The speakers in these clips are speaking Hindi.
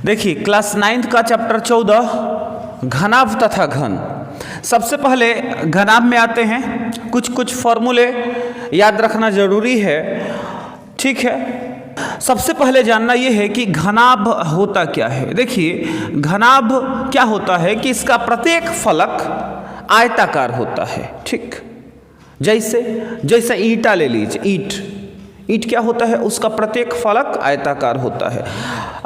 देखिए क्लास 9th का चैप्टर 14 घनाभ तथा घन। सबसे पहले घनाभ में आते हैं। कुछ फॉर्मूले याद रखना जरूरी है, ठीक है। सबसे पहले जानना यह है कि घनाभ होता क्या है। देखिए घनाभ क्या होता है कि इसका प्रत्येक फलक आयताकार होता है, ठीक। जैसे ईंटा ले लीजिए, ईंट क्या होता है, उसका प्रत्येक फलक आयताकार होता है।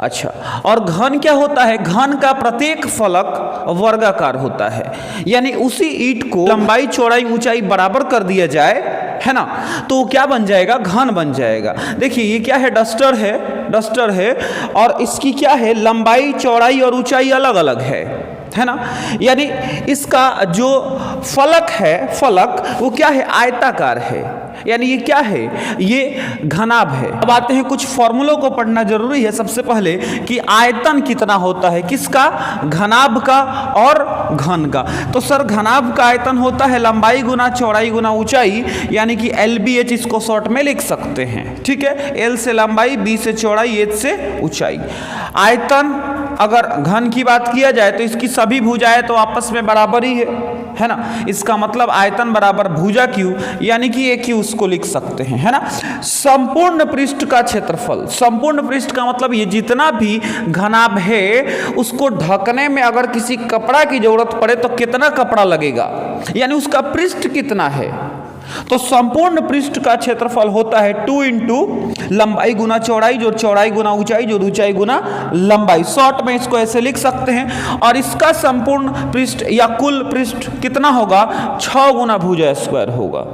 अच्छा, और घन क्या होता है, घन का प्रत्येक फलक वर्गाकार होता है। यानी उसी ईंट को लंबाई चौड़ाई ऊंचाई बराबर कर दिया जाए, है ना, तो वो क्या बन जाएगा, घन बन जाएगा। देखिए ये क्या है, डस्टर है और इसकी क्या है, लंबाई चौड़ाई और ऊंचाई अलग अलग है ना। यानी इसका जो फलक वो क्या है, आयताकार है। यानी ये क्या है, ये घनाभ है। अब आते हैं, कुछ फॉर्मूलों को पढ़ना जरूरी है। सबसे पहले कि आयतन कितना होता है, किसका, घनाभ का और घन का। तो सर घनाभ का आयतन होता है लंबाई गुना चौड़ाई गुना ऊंचाई, यानी कि LBH इसको शॉर्ट में लिख सकते हैं, ठीक है। L से लंबाई, B से चौड़ाई, H से ऊंचाई। आयतन अगर घन की बात किया जाए तो इसकी सभी भुजाएं तो आपस में बराबर ही है ना। इसका मतलब आयतन बराबर भुजा Q, यानी कि एक ही उसको लिख सकते हैं, है ना। संपूर्ण पृष्ठ का क्षेत्रफल, संपूर्ण पृष्ठ का मतलब ये जितना भी घनाभ है उसको ढकने में अगर किसी कपड़ा की जरूरत पड़े तो कितना कपड़ा लगेगा, यानी उसका पृष्ठ कितना है। तो संपूर्ण पृष्ठ का क्षेत्रफल होता है 2 इंटू लंबाई गुना चौड़ाई, जो चौड़ाई गुना ऊंचाई, जो ऊंचाई गुना लंबाई। शॉर्ट में इसको ऐसे लिख सकते हैं। और इसका संपूर्ण पृष्ठ या कुल पृष्ठ कितना होगा, 6 गुना भुजा स्क्वायर होगा,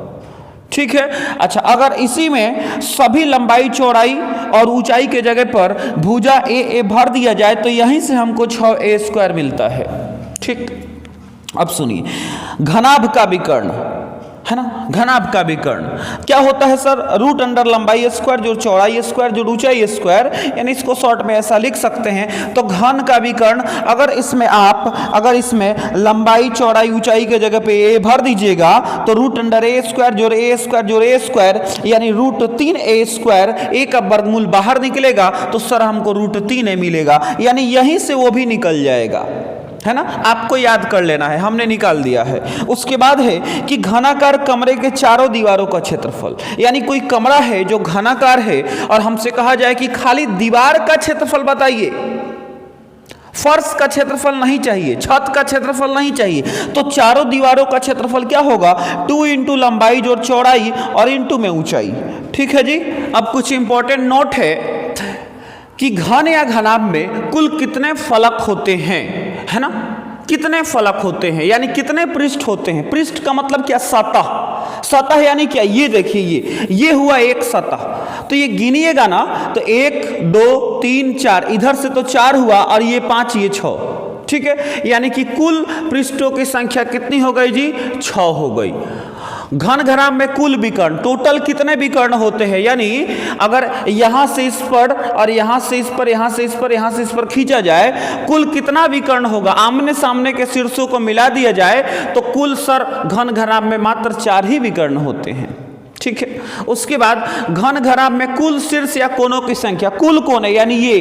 ठीक है। अच्छा, अगर इसी में सभी लंबाई चौड़ाई और ऊंचाई के जगह पर भुजा a भर दिया जाए तो यहीं से हमको 6a स्क्वायर मिलता है, ठीक। अब सुनिए घनाभ का विकर्ण, है ना। घनाभ का विकर्ण क्या होता है सर, रूट अंडर लंबाई स्क्वायर, जो चौड़ाई स्क्वायर, जो ऊंचाई स्क्वायर, यानी इसको शॉर्ट में ऐसा लिख सकते हैं। तो घन का विकर्ण अगर इसमें लंबाई चौड़ाई ऊंचाई के जगह पे a भर दीजिएगा तो रूट अंडर a स्क्वायर जोड़ a स्क्वायर जोड़ a स्क्वायर, यानी रूट 3a स्क्वायर। a का वर्गमूल बाहर निकलेगा तो सर हमको रूट 3a मिलेगा, यानी यहीं से वो भी निकल जाएगा, है ना। आपको याद कर लेना है, हमने निकाल दिया है। उसके बाद है कि घनाकार कमरे के चारों दीवारों का क्षेत्रफल, यानी कोई कमरा है जो घनाकार है और हमसे कहा जाए कि खाली दीवार का क्षेत्रफल बताइए, फर्श का क्षेत्रफल नहीं चाहिए, छत का क्षेत्रफल नहीं चाहिए, तो चारों दीवारों का क्षेत्रफल क्या होगा, 2 इंटू लंबाई जोड़ चौड़ाई और इंटू में ऊंचाई, ठीक है जी। अब कुछ इंपॉर्टेंट नोट है कि घन या घनाभ में कुल कितने फलक होते हैं, है ना। कितने फलक होते हैं, यानी कितने पृष्ठ होते हैं। पृष्ठ का मतलब क्या, सतह यानी क्या, ये देखिए ये हुआ एक सतह। तो ये गिनिएगा ना तो 1 2 3 4, इधर से तो 4 हुआ और ये 5 ये 6, ठीक है। यानी कि कुल पृष्ठों की संख्या कितनी हो गई जी, 6 हो गई। घन घनाभ में कुल विकर्ण, टोटल कितने विकर्ण होते हैं, यानी अगर यहां से इस पर और यहां से इस पर, यहां से इस पर, यहां से इस पर खींचा जाए, कुल कितना विकर्ण होगा। आमने सामने के शीर्षों को मिला दिया जाए तो कुल सर घन घनाभ में मात्र 4 ही विकर्ण होते हैं, ठीक है। उसके बाद घन घनाभ में कुल शीर्ष या कोनों की संख्या, कुल कोने यानी ये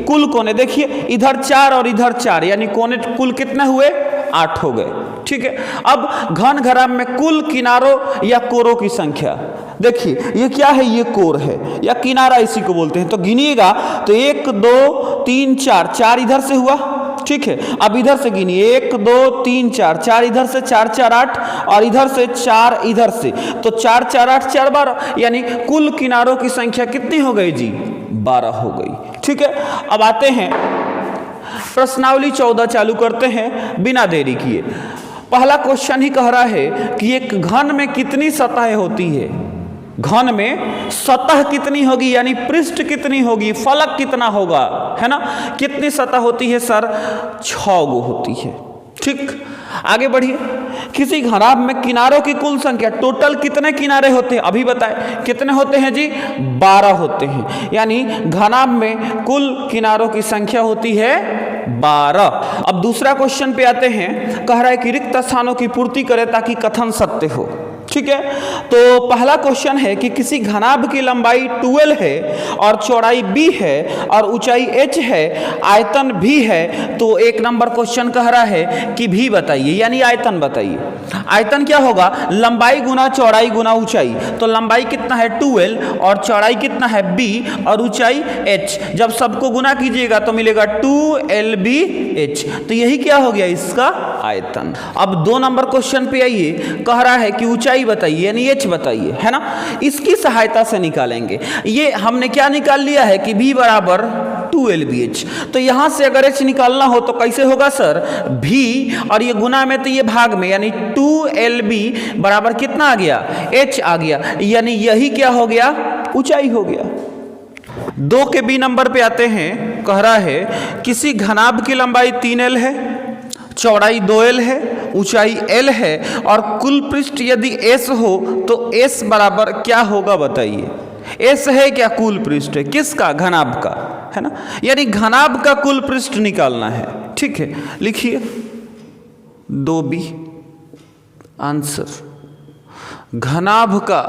कुल कोने, देखिए इधर 4 और इधर 4, यानी कोने कुल कितने हुए, 8 हो गए, ठीक है। अब घन घनाभ में कुल किनारों या कोरों की संख्या, देखिए ये क्या है, ये कोर है या किनारा इसी को बोलते हैं। तो गिनिएगा तो 1 2 3 4, 4 इधर से हुआ, ठीक है। अब इधर से गिनिए 1 2 3 4, 4 इधर से, 4 4 8 और इधर से 4 इधर से, तो 4 4 8 4 12, यानी कुल किनारों की संख्या कितनी हो गई जी, 12 हो गई, ठीक है। अब आते हैं प्रश्नावली 14 चालू करते हैं बिना देरी किए। पहला क्वेश्चन ही कह रहा है कि एक घन में कितनी सतहें होती है, घन में सतह कितनी होगी, यानी पृष्ठ कितनी होगी, फलक कितना होगा, है ना। कितनी सतह होती है सर, 6 गो होती है, ठीक। आगे बढ़िए, किसी घनाभ में किनारों की कुल संख्या, टोटल कितने किनारे होते हैं, अभी बताएं कितने होते हैं जी, 12 होते हैं। यानी घनाभ में कुल किनारों की संख्या होती है 12। अब दूसरा क्वेश्चन पे आते हैं, कह रहा है कि रिक्त स्थानों की पूर्ति करें ताकि कथन सत्य हो, ठीक है। तो पहला क्वेश्चन है कि किसी घनाभ की लंबाई 12 है और चौड़ाई b है और ऊंचाई h है, आयतन v है, तो एक नंबर क्वेश्चन कह रहा है कि v बताइए, यानी आयतन बताइए। आयतन क्या होगा? लंबाई गुना चौड़ाई गुना ऊंचाई। तो लंबाई कितना है 12 और चौड़ाई कितना है b और ऊंचाई h। जब सबको गुना कीजिएगा तो मिलेगा 2lbh। तो यही क्या हो गया? इसका आयतन। अब 2 नंबर क्वेश्चन पे आइए, कह रहा है कि ऊंचाई बताइए यानी h बताइए, है ना। इसकी सहायता से निकालेंगे। ये हमने क्या निकाल लिया है कि v बराबर 2lbh। तो यहां से अगर h निकालना हो तो कैसे होगा सर? v और ये गुना में तो ये भाग में, यानी 2lb बराबर कितना आ गया? h आ गया, यानी यही क्या हो गया? ऊंचाई हो गया। 2 के b नंबर पे आते हैं, कह रहा है किसी घनाभ की लंबाई 3l है, चौड़ाई 2l है, ऊंचाई l है और कुल पृष्ठ यदि s हो तो s बराबर क्या होगा बताइए। s है क्या? कुल पृष्ठ है। किसका? घनाभ का, है ना। यानी घनाभ का कुल पृष्ठ निकालना है। ठीक है, लिखिए 2b आंसर। घनाभ का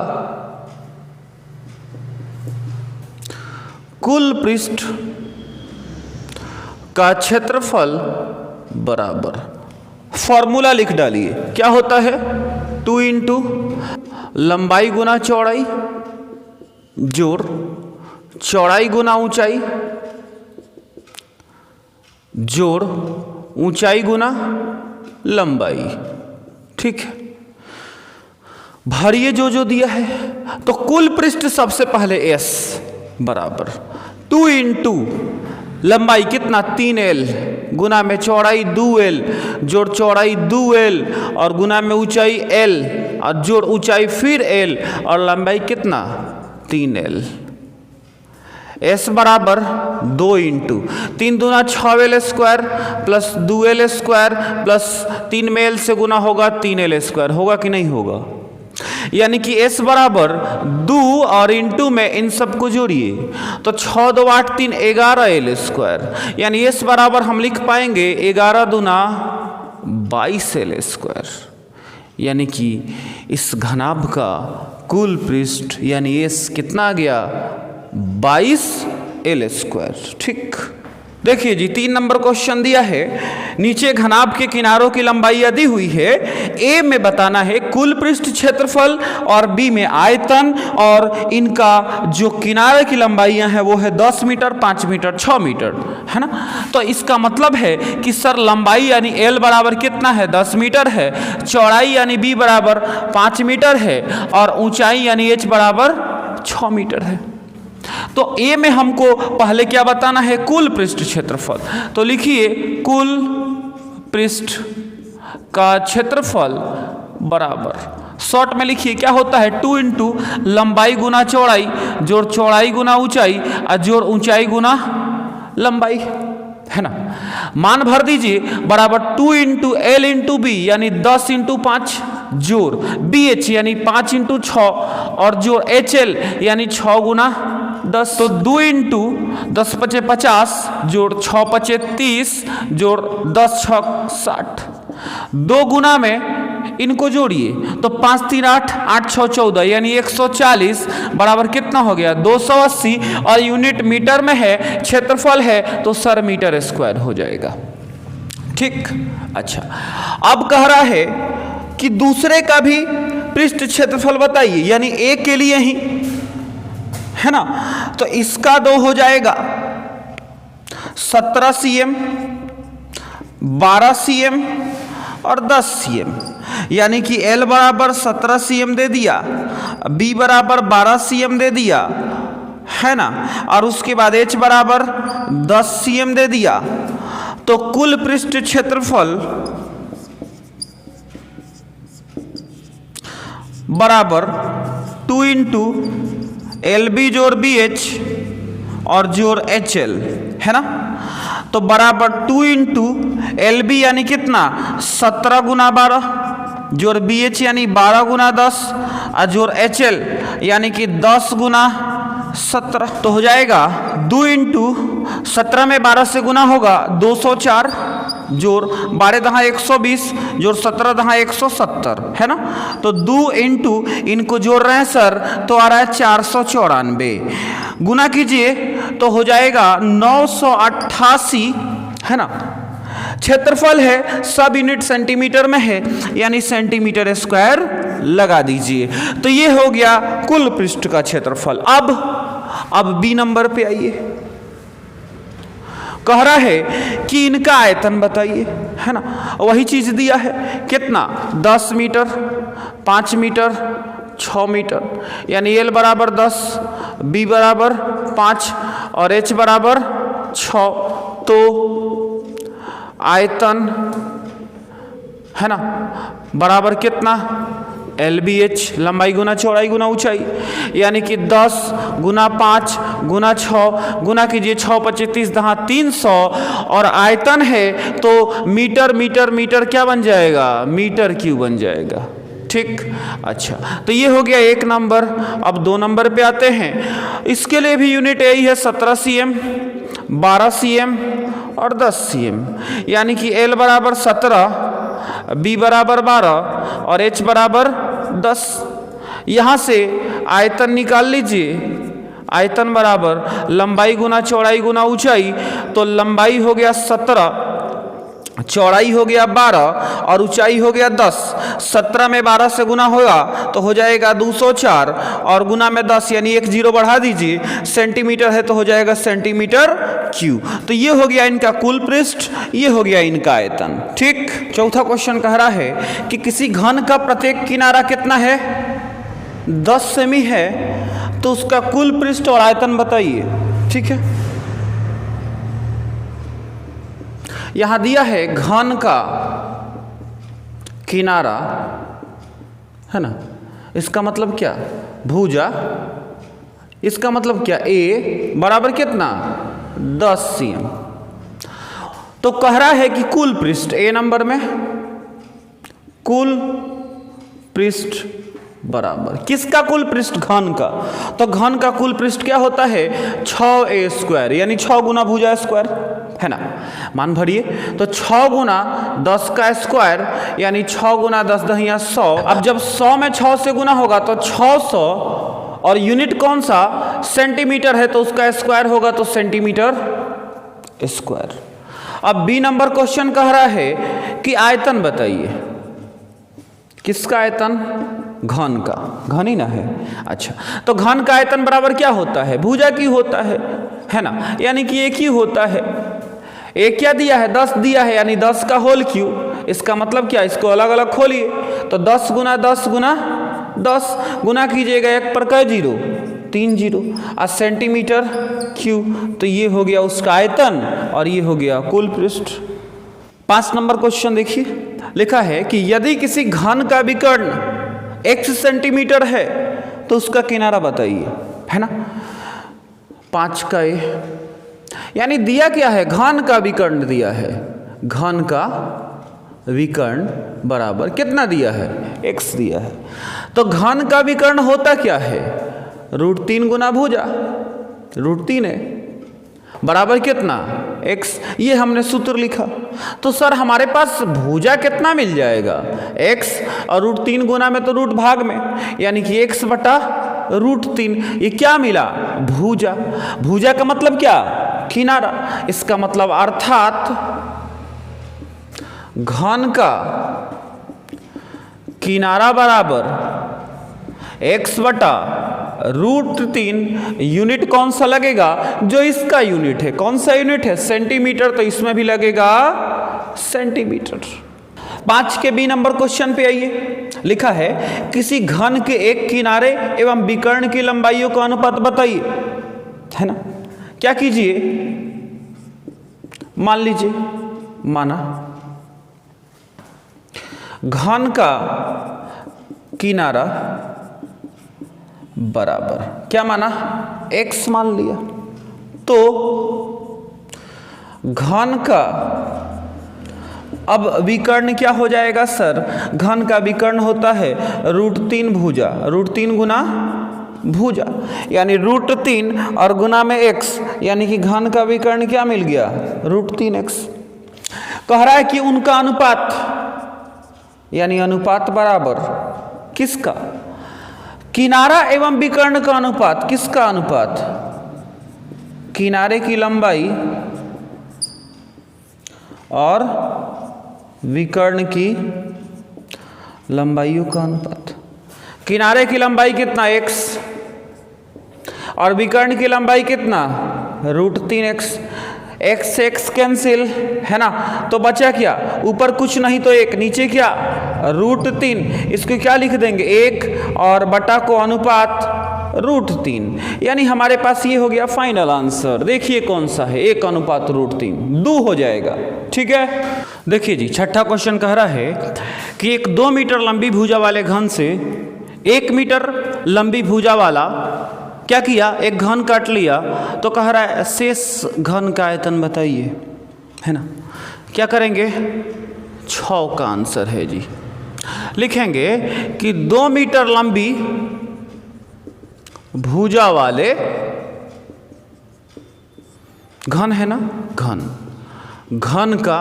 कुल पृष्ठ का क्षेत्रफल बराबर, फॉर्मूला लिख डालिए, क्या होता है? 2 इंटू लंबाई गुना चौड़ाई जोड़ चौड़ाई गुना ऊंचाई जोड़ ऊंचाई गुना लंबाई। ठीक है, भरिए जो दिया है। तो कुल पृष्ठ सबसे पहले s बराबर 2 इंटू लंबाई कितना? 3l गुना में चौड़ाई 2l जोड़ चौड़ाई 2l और गुना में ऊंचाई l और जोड़ ऊंचाई फिर l और लंबाई कितना? 3l। s बराबर 2 इंटू 3 दूना 6l square plus 2l square plus 3 में l से गुना होगा 3l स्क्वायर। होगा कि नहीं होगा? यानी कि s बराबर 2 और इंटू में इन सबको जोड़िए तो 6 2 8 3 11l स्क्वायर। यानी s बराबर हम लिख पाएंगे 11 दूना 22l स्क्वायर। यानी कि इस घनाभ का कुल पृष्ठ यानी s कितना आ गया? 22l square. ठीक, देखिए जी 3 नंबर क्वेश्चन दिया है, नीचे घनाभ के किनारों की लंबाई यदि हुई है, ए में बताना है कुल पृष्ठ क्षेत्रफल और बी में आयतन, और इनका जो किनारे की लंबाइयां हैं वो है 10 मीटर 5 मीटर 6 मीटर, है ना। तो इसका मतलब है कि सर लंबाई यानी एल बराबर कितना है? 10 मीटर है, चौड़ाई यानी बी बराबर 5 मीटर है और ऊंचाई यानी एच बराबर 6 मीटर है। तो ए में हमको पहले क्या बताना है? कुल पृष्ठ क्षेत्रफल। तो लिखिए कुल पृष्ठ का क्षेत्रफल बराबर, शॉर्ट में लिखिए क्या होता है? 2 इंटू लंबाई गुना चौड़ाई जोड़ चौड़ाई गुना ऊंचाई और जोड़ ऊंचाई गुना लंबाई, है ना। मान भर दीजिए बराबर 2 इंटू एल इंटू बी यानी 10 इंटू 5 जोड़ बी एच यानी 5 इंटू 6 और जोड़ एच एल यानी 6 गुना 10। तो 2 इंटू 10 पचे 50 जोड़ 6 पचे 30 जोड़ 10 6 60। 2 गुना में इनको जोड़िए तो 5 3 8 8 6 14 यानी 140 बराबर कितना हो गया? 280 और यूनिट मीटर में है, क्षेत्रफल है तो सर मीटर स्क्वायर हो जाएगा। ठीक, अच्छा अब कह रहा है कि दूसरे का भी पृष्ठ क्षेत्रफल बताइए, यानी ए के लिए ही, है ना। तो इसका 2 हो जाएगा 17 cm 12 cm और 10 cm, यानी कि L बराबर 17 cm दे दिया, B बराबर 12 cm दे दिया, है ना, और उसके बाद H बराबर 10 cm दे दिया। तो कुल पृष्ठ क्षेत्रफल बराबर 2 इंटू LB जोड़ BH और जोड़ HL, है ना। तो बराबर 2 इंटू LB यानी कितना? 17 गुना 12 जोड़ BH यानी 12 गुना 10 और जोड़ HL यानी कि 10 गुना 17। तो हो जाएगा 2 इंटू 17 में 12 से गुना होगा 204 जोर 12 दहा 120 जोर 17 दहा 170 है ना। तो 2 इंटू इनको जोड़ रहे हैं सर तो आ रहा है 494, गुना कीजिए तो हो जाएगा 988 है ना। क्षेत्रफल है सब यूनिट सेंटीमीटर में है यानी सेंटीमीटर स्क्वायर लगा दीजिए। तो ये हो गया कुल पृष्ठ का क्षेत्रफल। अब बी नंबर पे आइए, कह रहा है कि इनका आयतन बताइए, है ना। वही चीज दिया है, कितना 10 मीटर, 5 मीटर, 6 मीटर, यानी L बराबर 10, B बराबर 5 और H बराबर 6। तो आयतन है ना बराबर कितना LBH, लंबाई गुना चौड़ाई गुना ऊंचाई, यानी कि 10 गुना 5 गुना 6 गुना कीजिए 6 25 30 दहा 300 और आयतन है तो मीटर मीटर मीटर क्या बन जाएगा, मीटर क्यूब बन जाएगा। ठीक, अच्छा तो ये हो गया 1 नंबर। अब 2 नंबर पे आते हैं। इसके लिए भी यूनिट यही है 17 cm, 12 cm और 10 cm, यानी कि L बराबर 17, B बराबर 12 और H बराबर 10। यहाँ से आयतन निकाल लीजिए, आयतन बराबर लंबाई गुना चौड़ाई गुना ऊंचाई, तो लंबाई हो गया 17, चौड़ाई हो गया 12 और ऊंचाई हो गया 10। 17 में 12 से गुना होगा तो हो जाएगा 204 और गुना में 10 यानी 1 0 बढ़ा दीजिए, सेंटीमीटर है तो हो जाएगा सेंटीमीटर क्यूब। तो ये हो गया इनका कुल पृष्ठ, ये हो गया इनका आयतन। ठीक, चौथा क्वेश्चन कह रहा है कि किसी घन का प्रत्येक किनारा कितना है, 10 सेमी है, तो उसका कुल पृष्ठ और आयतन बताइए। ठीक है, यहां दिया है घन का किनारा, है ना, इसका मतलब क्या, भुजा, इसका मतलब क्या, ए बराबर कितना 10 cm। तो कह रहा है कि कुल पृष्ठ, ए नंबर में कुल पृष्ठ बराबर किसका, कुल पृष्ठ घन का। तो घन का कुल पृष्ठ क्या होता है 6a स्क्वायर, यानी 6 गुना भुजा स्क्वायर, है ना, मान भरिए। तो 6 गुना 10 का स्क्वायर यानी 6 गुना 10 दहिया 100। अब जब 100 में 6 से गुना होगा तो 600 और यूनिट कौन सा, सेंटीमीटर है तो उसका स्क्वायर होगा तो सेंटीमीटर स्क्वायर। अब बी नंबर क्वेश्चन कह रहा है कि आयतन बताइए, किसका आयतन, घन का, घन ही ना है। अच्छा, तो घन का आयतन बराबर क्या होता है, भुजा की होता है ना, यानी कि एक ही होता है। एक क्या दिया है, 10 दिया है, यानी 10 का होल क्यूब। इसका मतलब क्या, इसको अलग अलग खोलिए तो 10 गुना 10 गुना 10 गुना कीजिएगा 1 पर कै 0, 3 0 और सेंटीमीटर क्यूब। तो ये हो गया उसका आयतन और ये हो गया कुल पृष्ठ। 5 नंबर क्वेश्चन देखिए, लिखा है कि यदि किसी घन का विकर्ण x सेंटीमीटर है तो उसका किनारा बताइए, है ना। 5 का ए, यानी दिया क्या है, घन का विकर्ण दिया है, घन का विकर्ण बराबर कितना दिया है, x दिया है। तो घन का विकर्ण होता क्या है, √3 गुना भुजा, √3 है बराबर कितना x, ये हमने सूत्र लिखा। तो सर हमारे पास भुजा कितना मिल जाएगा, x, और √3 गुना में तो रूट भाग में, यानी कि x बटा √3। ये क्या मिला, भुजा। भुजा का मतलब क्या, किनारा। इसका मतलब अर्थात घन का किनारा बराबर x बटा √3। यूनिट कौन सा लगेगा, जो इसका यूनिट है, कौन सा यूनिट है, सेंटीमीटर, तो इसमें भी लगेगा सेंटीमीटर। 5 के बी नंबर क्वेश्चन पे आइए, लिखा है किसी घन के एक किनारे एवं विकर्ण की लंबाइयों का अनुपात बताइए, है ना। क्या कीजिए, मान लीजिए, माना घन का किनारा बराबर क्या माना, x मान लिया। तो घन का अब विकर्ण क्या हो जाएगा सर, घन का विकर्ण होता है √3 भुजा, √3 गुना भुजा, यानी √3 और गुना में x, यानी कि घन का विकर्ण क्या मिल गया, √3x। कह रहा है कि उनका अनुपात, यानी अनुपात बराबर किसका? किनारा एवं विकर्ण का अनुपात। किसका अनुपात? किनारे की लंबाई और विकर्ण की लंबाइयों का अनुपात। किनारे की लंबाई कितना? x और विकर्ण की लंबाई कितना? √3x। x से x कैंसिल है ना, तो बचा क्या? ऊपर कुछ नहीं तो 1, नीचे क्या? √3। इसको क्या लिख देंगे? 1 और बटा को अनुपात √3। यानी हमारे पास ये हो गया फाइनल आंसर। देखिए कौन सा है? 1 अनुपात √3, 2 हो जाएगा। ठीक है, देखिए जी, छठा क्वेश्चन कह रहा है कि एक 2 मीटर लंबी भुजा वाले घन से 1 मीटर लंबी भुजा वाला क्या किया? एक घन काट लिया। तो कह रहा है शेष घन का आयतन बताइए, है ना। क्या करेंगे? 6 का आंसर है जी। लिखेंगे कि 2 मीटर लंबी भुजा वाले घन, है ना, घन का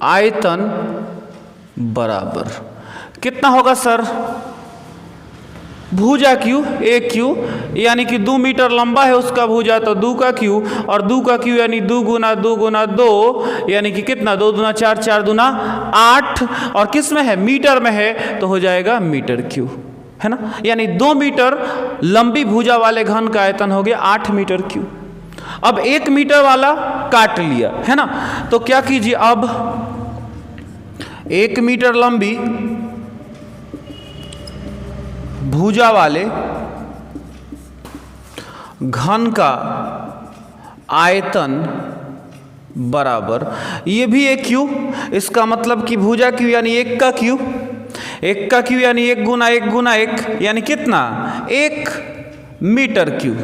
आयतन बराबर कितना होगा सर? भुजा क्यू, एक क्यू, यानी कि 2 मीटर लंबा है उसका भुजा, तो 2 का क्यू, और 2 का क्यू यानी 2 गुना 2 गुना 2, यानी कि कितना? 2 दूना 4, 4 दूना 8, और किस में है? मीटर में है, तो हो जाएगा मीटर क्यू, है ना। यानी 2 मीटर लंबी भुजा वाले घन का आयतन हो गया 8 मीटर क्यू। अब 1 मीटर वाला काट लिया, है ना, तो क्या कीजिए? अब 1 मीटर लंबी भुजा वाले घन का आयतन बराबर, ये भी एक क्यू, इसका मतलब कि भुजा क्यू यानी 1 का क्यू, 1 का क्यू यानी 1 गुना 1 गुना 1, यानी कितना? 1 मीटर क्यू।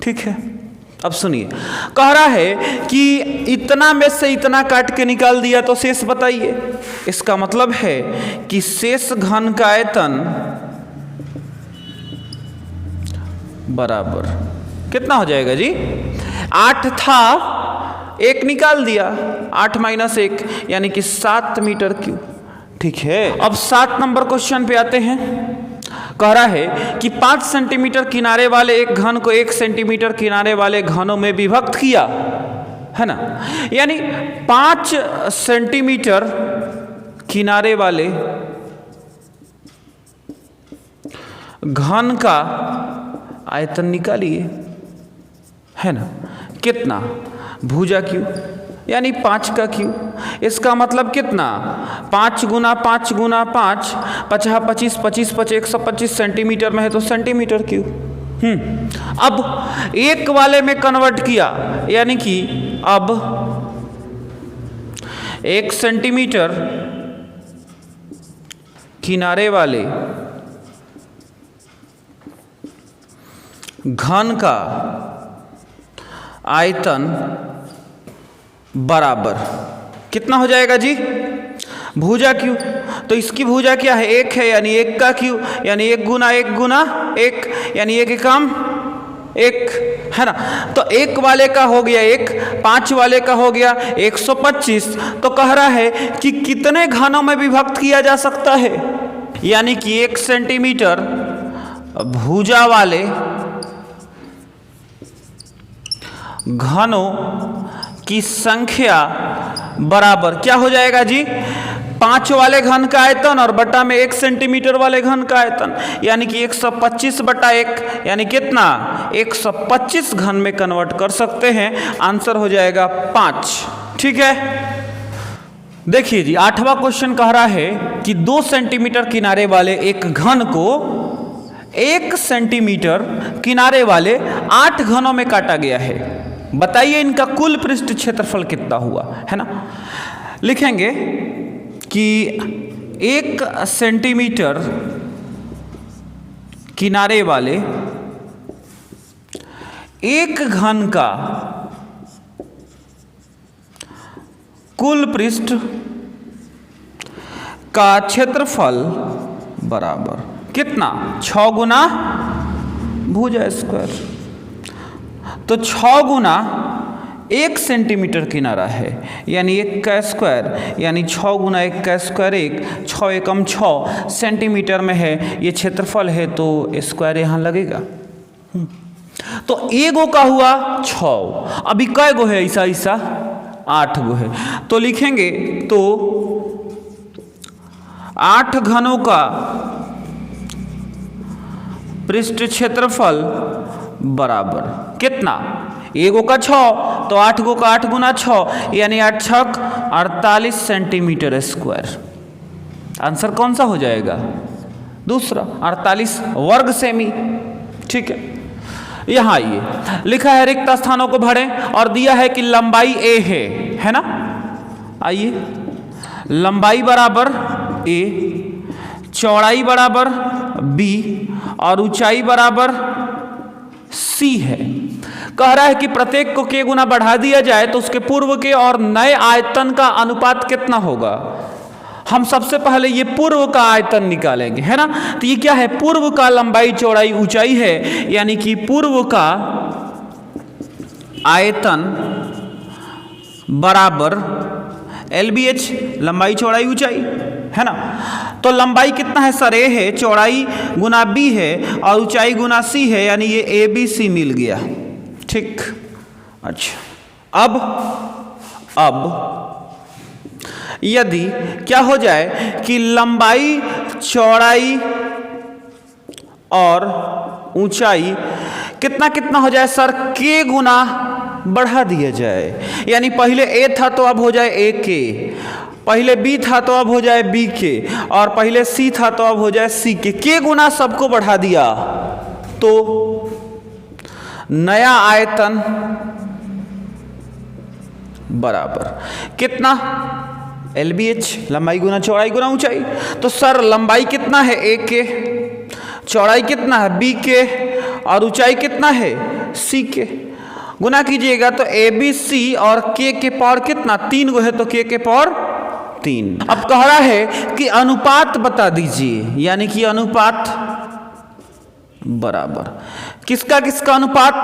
ठीक है, अब सुनिए, कह रहा है कि इतना में से इतना काट के निकाल दिया तो शेष बताइए। इसका मतलब है कि शेष घन का आयतन बराबर कितना हो जाएगा जी? 8 था, 1 निकाल दिया, 8 माइनस 1 यानी कि 7 मीटर क्यूब। ठीक है, अब 7 नंबर क्वेश्चन पे आते हैं। कह रहा है कि 5 सेंटीमीटर किनारे वाले एक घन को 1 सेंटीमीटर किनारे वाले घनों में विभक्त किया, है ना। यानी 5 सेंटीमीटर किनारे वाले घन का आयतन निकालिए, है ना। कितना? भुजा क्यू यानी 5 का क्यू। इसका मतलब कितना? 5 गुना 5 गुना 5, 50 25 25 5 125 सेंटीमीटर में है तो सेंटीमीटर क्यू। अब एक वाले में कन्वर्ट किया, यानी कि अब 1 सेंटीमीटर किनारे वाले घन का आयतन बराबर कितना हो जाएगा जी? भुजा क्यू। तो इसकी भुजा क्या है? 1 है, यानी 1 का क्यू यानी 1 गुना 1 गुना 1 यानी 1 एकम 1, है ना। तो 1 वाले का हो गया 1, 5 वाले का हो गया 125। तो कह रहा है कि कितने घनों में विभक्त किया जा सकता है, यानी कि 1 सेंटीमीटर भुजा वाले घनों की संख्या बराबर क्या हो जाएगा जी? 5 वाले घन का आयतन और बटा में 1 सेंटीमीटर वाले घन का आयतन, यानी कि 125 बटा 1 यानी कितना? 125 घन में कन्वर्ट कर सकते हैं। आंसर हो जाएगा 5। ठीक है, देखिए जी 8वां क्वेश्चन कह रहा है कि 2 सेंटीमीटर किनारे वाले एक घन को 1 सेंटीमीटर किनारे वाले 8 घनों में काटा गया है। बताइए इनका कुल पृष्ठ क्षेत्रफल कितना हुआ, है ना। लिखेंगे कि 1 सेंटीमीटर किनारे वाले एक घन का कुल पृष्ठ का क्षेत्रफल बराबर कितना? 6 गुना भुजा स्क्वायर। तो 6 गुना 1 सेंटीमीटर किनारा है, यानी 1 का स्क्वायर यानी 6 गुना 1 का स्क्वायर 1, 6 एकम 6 सेंटीमीटर में है, ये क्षेत्रफल है तो स्क्वायर यहाँ लगेगा। तो एगो का हुआ 6, अभी कै गो है ऐसा ऐसा 8 गो है, तो लिखेंगे तो 8 घनों का पृष्ठ क्षेत्रफल बराबर कितना, एगो का 6 तो 8 गो का 8 गुना 6 यानी 8 छक 48 सेंटीमीटर स्क्वायर। आंसर कौन सा हो जाएगा, दूसरा 48 वर्ग सेमी। ठीक है, यहाँ आइए, लिखा है रिक्त स्थानों को भरें और दिया है कि लंबाई a है ना। आइए, लंबाई बराबर a, चौड़ाई बराबर b और ऊंचाई बराबर c है। कह रहा है कि प्रत्येक को k गुना बढ़ा दिया जाए तो उसके पूर्व के और नए आयतन का अनुपात कितना होगा। हम सबसे पहले ये पूर्व का आयतन निकालेंगे, है ना। तो ये क्या है, पूर्व का लंबाई चौड़ाई ऊंचाई है, यानी कि पूर्व का आयतन बराबर LBH, लंबाई चौड़ाई ऊंचाई, है ना। तो लंबाई कितना है सर, a है, चौड़ाई गुना b है और ऊंचाई गुना c है, यानी ये ABC मिल गया। ठीक, अच्छा अब यदि क्या हो जाए कि लंबाई चौड़ाई और ऊंचाई कितना कितना हो जाए सर, k गुना बढ़ा दिया जाए, यानी पहले a था तो अब हो जाए AK, पहले b था तो अब हो जाए BK और पहले c था तो अब हो जाए CK। k गुना सबको बढ़ा दिया तो नया आयतन बराबर कितना, LBH, लंबाई गुना चौड़ाई गुना ऊंचाई। तो सर लंबाई कितना है AK, चौड़ाई कितना है BK और ऊंचाई कितना है CK। गुना कीजिएगा तो ABC और K के पावर कितना, 3 गो है तो K के पावर 3। अब कह रहा है कि अनुपात बता दीजिए, यानी कि अनुपात बराबर किसका किसका अनुपात,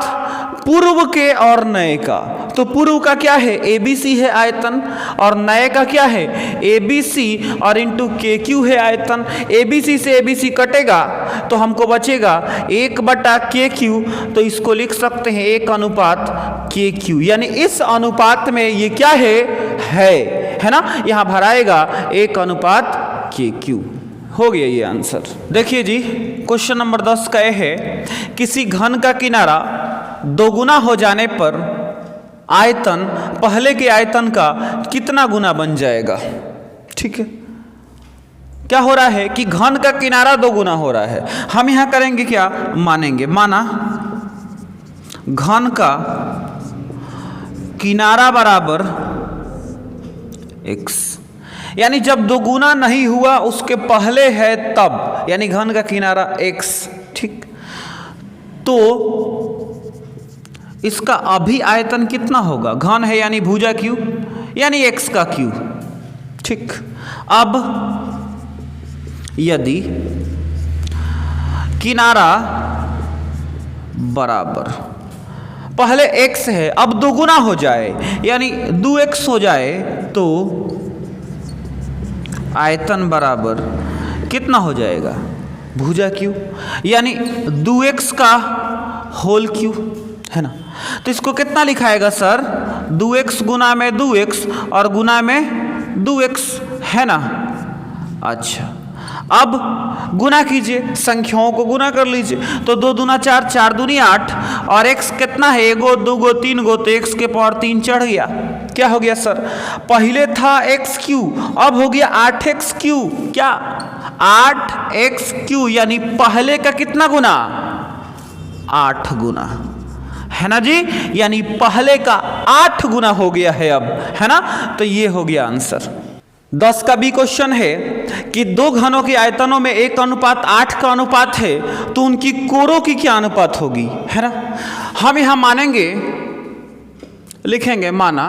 पूर्व के और नए का। तो पूर्व का क्या है, ABC है आयतन, और नए का क्या है, ABC और इंटू KQ है आयतन। ABC से ABC कटेगा तो हमको बचेगा 1/KQ, तो इसको लिख सकते हैं 1 अनुपात KQ, यानी इस अनुपात में ये क्या है ना, यहाँ भराएगा 1 अनुपात KQ। हो गया ये आंसर। देखिए जी, क्वेश्चन नंबर 10 का यह है, किसी घन का किनारा दोगुना हो जाने पर आयतन पहले के आयतन का कितना गुना बन जाएगा। ठीक है, क्या हो रहा है कि घन का किनारा दोगुना हो रहा है, हम यहां करेंगे क्या, मानेंगे, माना घन का किनारा बराबर x, यानी जब दोगुना नहीं हुआ उसके पहले है तब, यानी घन का किनारा x। ठीक, तो इसका अभी आयतन कितना होगा, घन है यानी भुजा q, यानी x का q। ठीक, अब यदि किनारा बराबर पहले x है, अब दोगुना हो जाए यानी 2x हो जाए, तो आयतन बराबर कितना हो जाएगा, भुजा q, यानी 2x का होल q, है ना। तो इसको कितना लिखाएगा सर, 2x गुना में 2x और गुना में 2x, है ना। अच्छा, अब गुना कीजिए, संख्याओं को गुना कर लीजिए, तो 2 दूना 4, 4 दूनी 8 और x कितना है, 1 गो 2 गो 3 गो, तो x के पावर 3 चढ़ गया। क्या हो गया सर, पहले था xq, अब हो गया 8xq, क्या 8xq, यानी पहले का कितना गुना, 8 गुना, है ना जी, यानी पहले का 8 गुना हो गया है अब, है ना। तो ये हो गया आंसर। 10 का भी क्वेश्चन है कि दो घनों के आयतनों में 1:8 का अनुपात है, तो उनकी कोरों की क्या अनुपात होगी, है ना। हम यहां मानेंगे, लिखेंगे, माना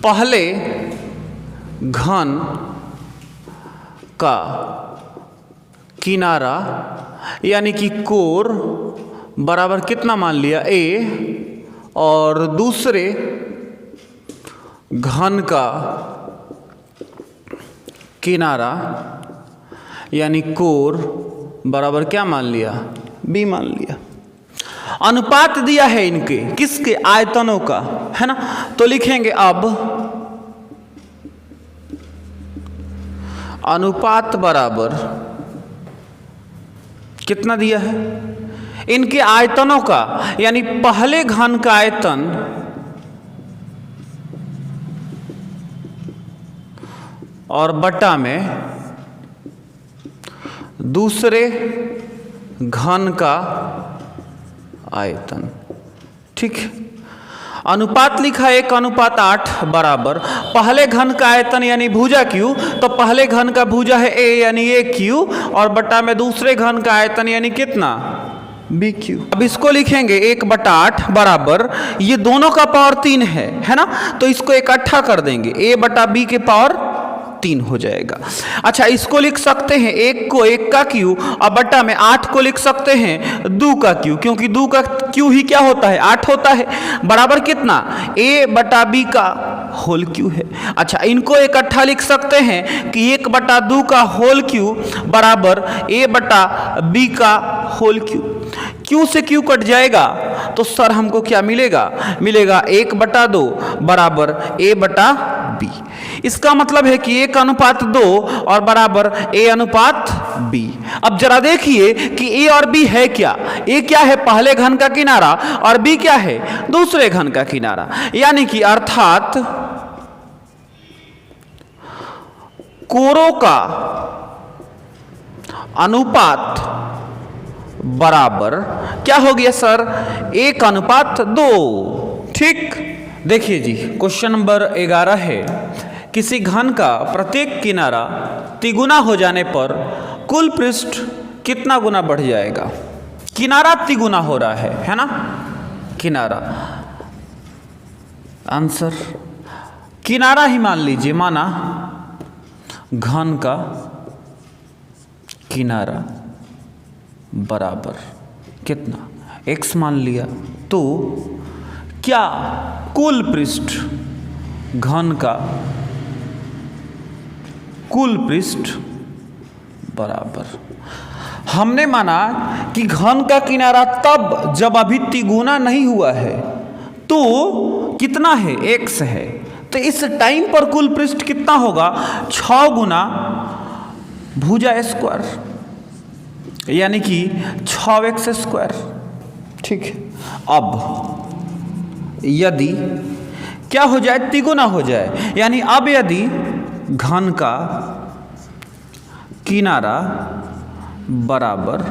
पहले घन का किनारा यानी कि कोर बराबर कितना मान लिया, a और दूसरे घन का किनारा यानी कोर बराबर क्या मान लिया, बी मान लिया। अनुपात दिया है इनके, किसके, आयतनों का, है ना। तो लिखेंगे अब अनुपात बराबर कितना दिया है, इनके आयतनों का, यानी पहले घन का आयतन और बटा में दूसरे घन का आयतन। ठीक है, अनुपात लिखा 1:8 बराबर पहले घन का आयतन यानी भुजा क्यू, तो पहले घन का भुजा है ए यानी ए क्यू, और बटा में दूसरे घन का आयतन यानी कितना, बी क्यू। अब इसको लिखेंगे 1/8 बराबर, ये दोनों का पावर 3 है ना, तो इसको इकट्ठा कर देंगे, ए बटा बी के पावर 3 हो जाएगा। अच्छा, इसको लिख सकते हैं 1 को 1 का क्यू, और बटा में 8 को लिख सकते हैं 2 का क्यू, क्योंकि 2 का क्यू ही क्या होता है, 8 होता है, बराबर कितना, a बटा b का होल क्यू है। अच्छा, इनको इकट्ठा लिख सकते हैं कि 1/2 का होल क्यू बराबर a बटा b का होल क्यू। क्यू से क्यू कट जाएगा तो सर हमको क्या मिलेगा, मिलेगा 1/2 बराबर a बटा b। इसका मतलब है कि 1:2 और बराबर a/b। अब जरा देखिए कि a और b है क्या, a क्या है, पहले घन का किनारा, और b क्या है, दूसरे घन का किनारा, यानी कि अर्थात कोरों का अनुपात बराबर क्या हो गया सर, 1:2। ठीक, देखिए जी, क्वेश्चन नंबर 11 है, किसी घन का प्रत्येक किनारा तिगुना हो जाने पर कुल पृष्ठ कितना गुना बढ़ जाएगा। किनारा तिगुना हो रहा है ना, किनारा, आंसर किनारा ही मान लीजिए, माना घन का किनारा बराबर कितना, x मान लिया, तो क्या कुल पृष्ठ, घन का कुल पृष्ठ बराबर, हमने माना कि घन का किनारा तब जब अभी तिगुना नहीं हुआ है, तो कितना है, x है, तो इस टाइम पर कुल पृष्ठ कितना होगा, 6 गुना भुजा स्क्वायर, यानी कि 6x²। ठीक है, अब यदि क्या हो जाए, तिगुना हो जाए, यानी अब यदि घन का किनारा बराबर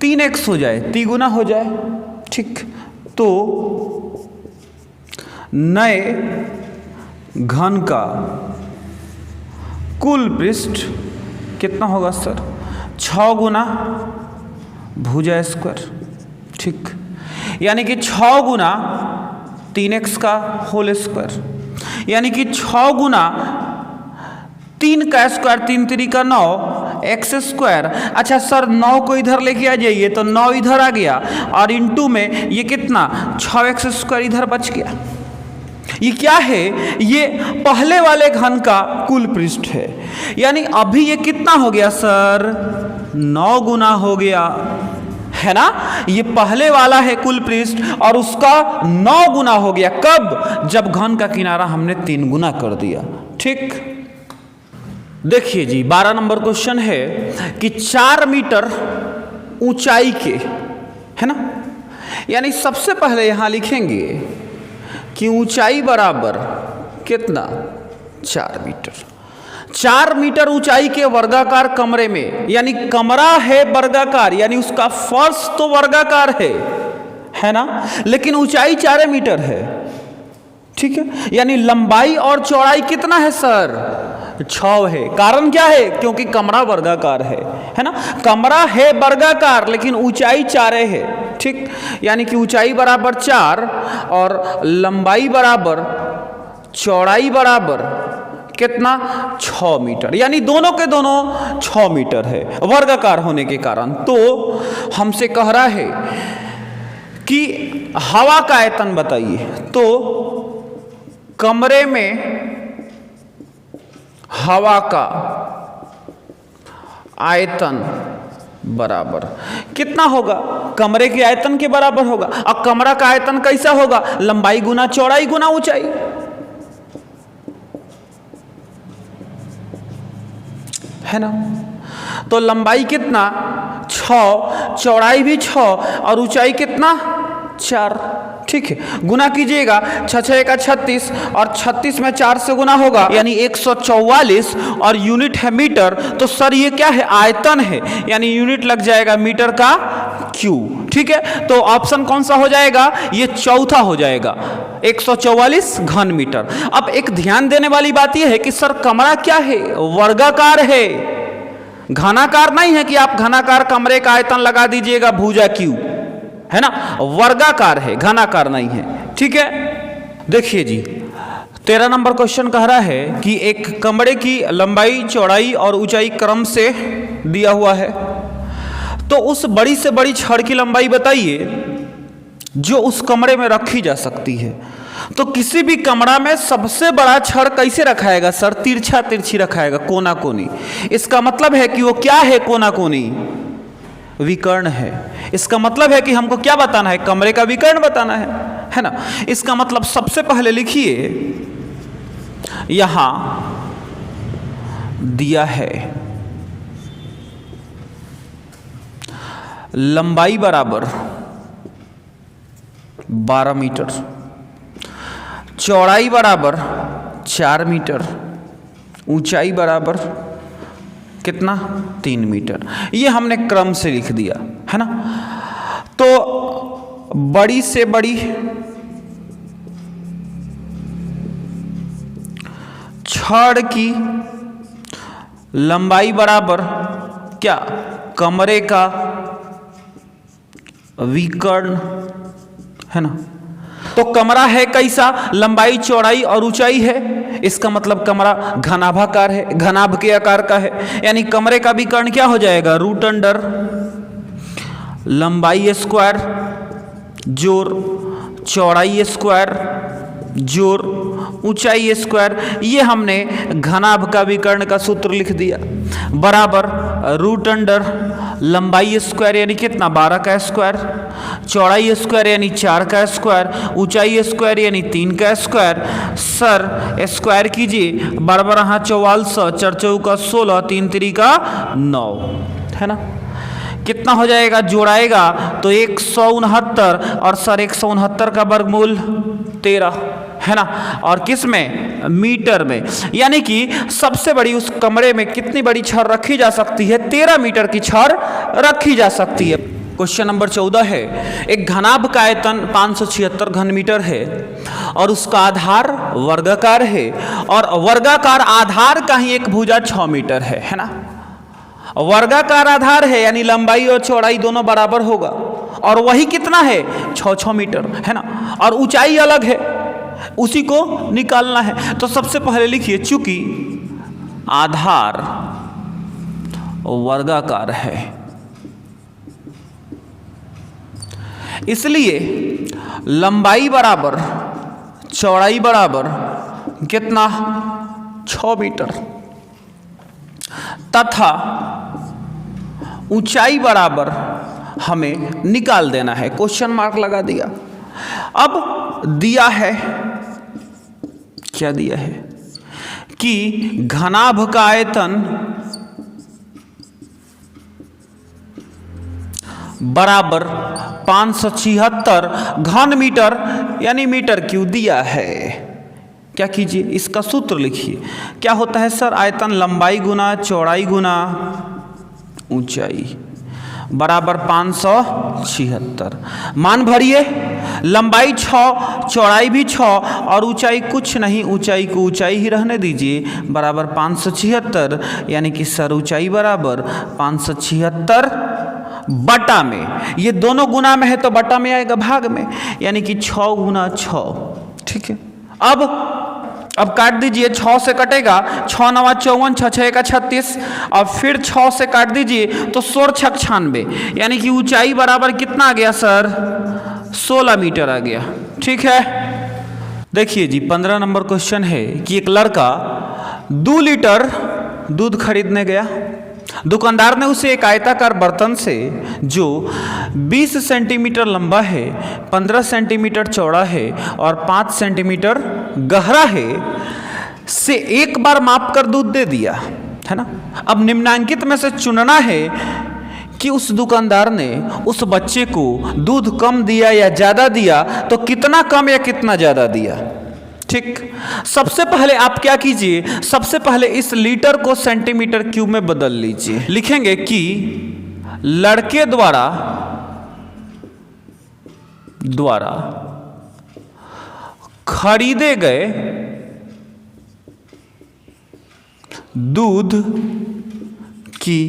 3x हो जाए, तिगुना हो जाए, ठीक, तो नए घन का कुल पृष्ठ कितना होगा सर, 6 गुना भुजा स्क्वायर। ठीक, यानी कि 6 गुना 3x का होल स्क्वायर, यानी कि 6 गुना 3 का स्क्वायर, 3 3 का 9 x²। अच्छा सर, 9 को इधर लेके आ जाइए, तो 9 इधर आ गया, और इंटू में ये कितना, 6x² इधर बच गया। ये क्या है, ये पहले वाले घन का कुल पृष्ठ है, यानी अभी ये कितना हो गया सर, 9 गुना हो गया, है ना। ये पहले वाला है कुल पृष्ठ, और उसका 9 गुना हो गया, कब, जब घन का किनारा हमने 3 गुना कर दिया। ठीक, देखिए जी, 12 नंबर क्वेश्चन है कि 4 मीटर ऊंचाई के, है ना, यानी सबसे पहले यहां लिखेंगे कि ऊंचाई बराबर कितना, 4 मीटर। 4 मीटर ऊंचाई के वर्गाकार कमरे में, यानी कमरा है वर्गाकार, यानी उसका फर्श तो वर्गाकार है ना, लेकिन ऊंचाई 4 मीटर है। ठीक है, यानी लंबाई और चौड़ाई कितना है सर, 6 है। कारण क्या है, क्योंकि कमरा वर्गाकार है ना, कमरा है वर्गाकार लेकिन ऊंचाई 4 है। ठीक, यानी कि ऊंचाई बराबर 4 और लंबाई बराबर चौड़ाई बराबर कितना, 6 मीटर, यानी दोनों के दोनों 6 मीटर है वर्गाकार होने के कारण। तो हमसे कह रहा है कि हवा का आयतन बताइए, तो कमरे में हवा का आयतन बराबर कितना होगा? कमरे के आयतन के बराबर होगा। अब कमरा का आयतन कैसा होगा? लंबाई गुना चौड़ाई गुना ऊंचाई, है ना। तो लंबाई कितना? 6, चौड़ाई भी 6 और ऊंचाई कितना? 4। ठीक है, गुना कीजिएगा, 6 6 का 36 और 36 में 4 से गुना होगा यानी 144 और यूनिट है मीटर। तो सर ये क्या है? आयतन है, यानी यूनिट लग जाएगा मीटर का क्यूब। ठीक है, तो ऑप्शन कौन सा हो जाएगा? ये चौथा हो जाएगा, 144 घन मीटर। अब एक ध्यान देने वाली बात यह है कि सर कमरा क्या है? वर्गाकार है, घनाकार नहीं है कि आप घनाकार कमरे का आयतन लगा दीजिएगा भुजा क्यू, है ना। वर्गाकार है, घनाकार नहीं है। ठीक है, देखिए जी 13 नंबर क्वेश्चन कह रहा है कि एक कमरे की लंबाई चौड़ाई और ऊंचाई क्रम से दिया हुआ है, तो उस बड़ी से बड़ी छड़ की लंबाई बताइए जो उस कमरे में रखी जा सकती है। तो किसी भी कमरा में सबसे बड़ा छड़ कैसे रखाएगा सर? तिरछा तिरछी रखाएगा, कोना कोनी। इसका मतलब है कि वो क्या है? कोना कोनी विकर्ण है। इसका मतलब है कि हमको क्या बताना है? कमरे का विकर्ण बताना है ना। इसका मतलब सबसे पहले लिखिए, यहां दिया है लंबाई बराबर 12 मीटर, चौड़ाई बराबर 4 मीटर, ऊंचाई बराबर कितना? 3 मीटर। ये हमने क्रम से लिख दिया, है ना। तो बड़ी से बड़ी छड़ की लंबाई बराबर क्या? कमरे का विकर्ण, है ना। तो कमरा है कैसा? लंबाई चौड़ाई और ऊंचाई है। इसका मतलब कमरा घनाभाकार है, घनाभ के आकार का है, यानी कमरे का विकर्ण क्या हो जाएगा? रूट अंडर लंबाई स्क्वायर जोर चौड़ाई स्क्वायर जोर ऊंचाई स्क्वायर। ये हमने घनाभ का विकर्ण का सूत्र लिख दिया, बराबर रूट अंडर लंबाई स्क्वायर यानी कितना? 12 का स्क्वायर, चौड़ाई स्क्वायर यानी 4 का स्क्वायर, ऊंचाई स्क्वायर यानी 3 का स्क्वायर। सर स्क्वायर कीजिए, बराबर यहाँ 44, 4 चौका 16, 3 3 का 9, है ना। कितना हो जाएगा? जोड़ाएगा तो 169 और सर 169 का वर्गमूल 13, है ना। और किस में? मीटर में। यानी कि सबसे बड़ी उस कमरे में कितनी बड़ी छड़ रखी जा सकती है? 13 मीटर की छड़ रखी जा सकती है। क्वेश्चन नंबर 14 है, एक घनाभ का आयतन 576 घन मीटर है और उसका आधार वर्गाकार है, और वर्गाकार आधार का ही एक भुजा 6 मीटर है ना। वर्गाकार आधार है यानी लंबाई और चौड़ाई दोनों बराबर होगा, और वही कितना है? 6 मीटर, है ना। और ऊंचाई अलग है, उसी को निकालना है। तो सबसे पहले लिखिए, चूंकि आधार वर्गाकार है इसलिए लंबाई बराबर चौड़ाई बराबर कितना? 6 मीटर, तथा ऊंचाई बराबर हमें निकाल देना है। क्वेश्चन मार्क लगा दिया। अब दिया है, क्या दिया है कि घनाभ का आयतन बराबर 576 घन मीटर यानी मीटर क्यूब दिया है। क्या कीजिए, इसका सूत्र लिखिए। क्या होता है सर? आयतन लंबाई गुना चौड़ाई गुना ऊंचाई बराबर 576। मान भरिए, लंबाई 6, चौड़ाई भी 6 और ऊंचाई कुछ नहीं, ऊंचाई को ऊंचाई ही रहने दीजिए, बराबर 576। यानी कि सर ऊंचाई बराबर 576 बटा में, ये दोनों गुना में है तो बटा में आएगा भाग में, यानी कि 6 गुना 6। ठीक है, अब काट दीजिए, 6 से कटेगा, 6 9 54, 6 6 का 36, और फिर 6 से काट दीजिए तो 16 6 96, यानी कि ऊंचाई बराबर कितना आ गया सर? 16 मीटर आ गया। ठीक है, देखिए जी 15 नंबर क्वेश्चन है कि एक लड़का 2 लीटर दूध खरीदने गया। दुकानदार ने उसे एक आयताकार बर्तन से जो 20 सेंटीमीटर लंबा है, 15 सेंटीमीटर चौड़ा है और 5 सेंटीमीटर गहरा है से एक बार माप कर दूध दे दिया, है ना। अब निम्नांकित में से चुनना है कि उस दुकानदार ने उस बच्चे को दूध कम दिया या ज़्यादा दिया, तो कितना कम या कितना ज़्यादा दिया। ठीक, सबसे पहले आप क्या कीजिए, सबसे पहले इस लीटर को सेंटीमीटर क्यूब में बदल लीजिए। लिखेंगे कि लड़के द्वारा खरीदे गए दूध की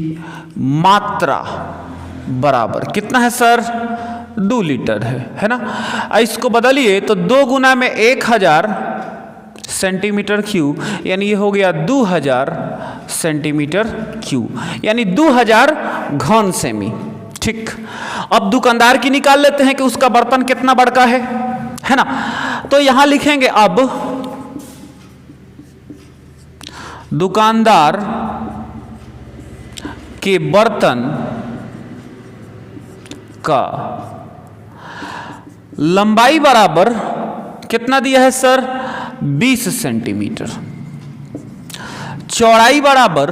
मात्रा बराबर कितना है सर, 2 लीटर है ना। इसको बदलिए तो 2 गुना में 1000 सेंटीमीटर क्यूब, यानी ये हो गया 2000 सेंटीमीटर क्यूब, यानी 2000 घन सेमी। ठीक, अब दुकानदार की निकाल लेते हैं कि उसका बर्तन कितना बड़ा है ना। तो यहां लिखेंगे अब दुकानदार के बर्तन का लंबाई बराबर कितना दिया है सर, 20 सेंटीमीटर, चौड़ाई बराबर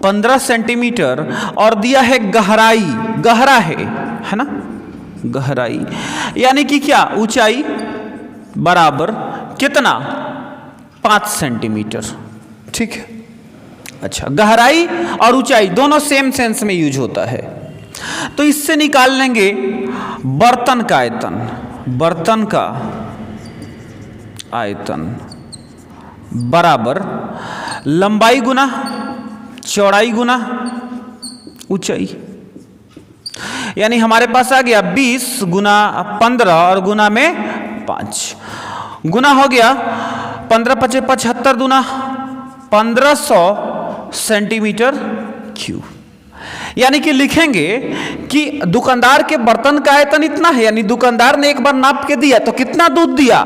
15 सेंटीमीटर और दिया है गहराई, गहरा है ना, गहराई यानी कि क्या, ऊंचाई बराबर कितना, 5 सेंटीमीटर। ठीक है, अच्छा, गहराई और ऊंचाई दोनों सेम सेंस में यूज होता है। तो इससे निकाल लेंगे बर्तन का आयतन, बर्तन का आयतन बराबर लंबाई गुना चौड़ाई गुना ऊंचाई, यानी हमारे पास आ गया 20 गुना 15 और गुना में 5, गुना हो गया 15 × 5 = 75 दूना 1500 सेंटीमीटर क्यूब। यानी कि लिखेंगे कि दुकानदार के बर्तन का आयतन इतना है, यानी दुकानदार ने एक बार नाप के दिया तो कितना दूध दिया,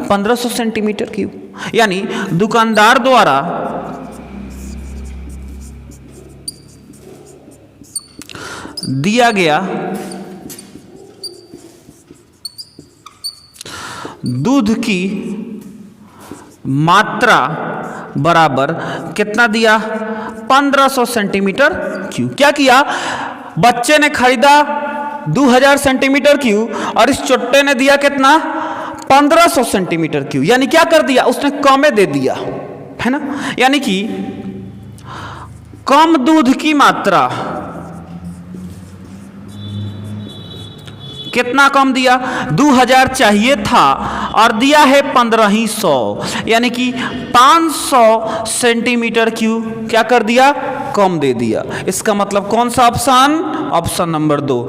1500 सेंटीमीटर क्यूब। यानी दुकानदार द्वारा दिया गया दूध की मात्रा बराबर कितना दिया, 1500 सेंटीमीटर क्यूब। क्या किया, बच्चे ने खरीदा 2000 सेंटीमीटर क्यूब और इस चोट्टे ने दिया कितना, 1500 सेंटीमीटर क्यूब। यानी क्या कर दिया, उसने कम दे दिया, है ना। यानी कि कम दूध की मात्रा कितना कम दिया, 2000 चाहिए था और दिया है 1500, यानी कि 500 सेंटीमीटर क्यूब क्या कर दिया, कम दे दिया। इसका मतलब कौन सा ऑप्शन, ऑप्शन नंबर 2।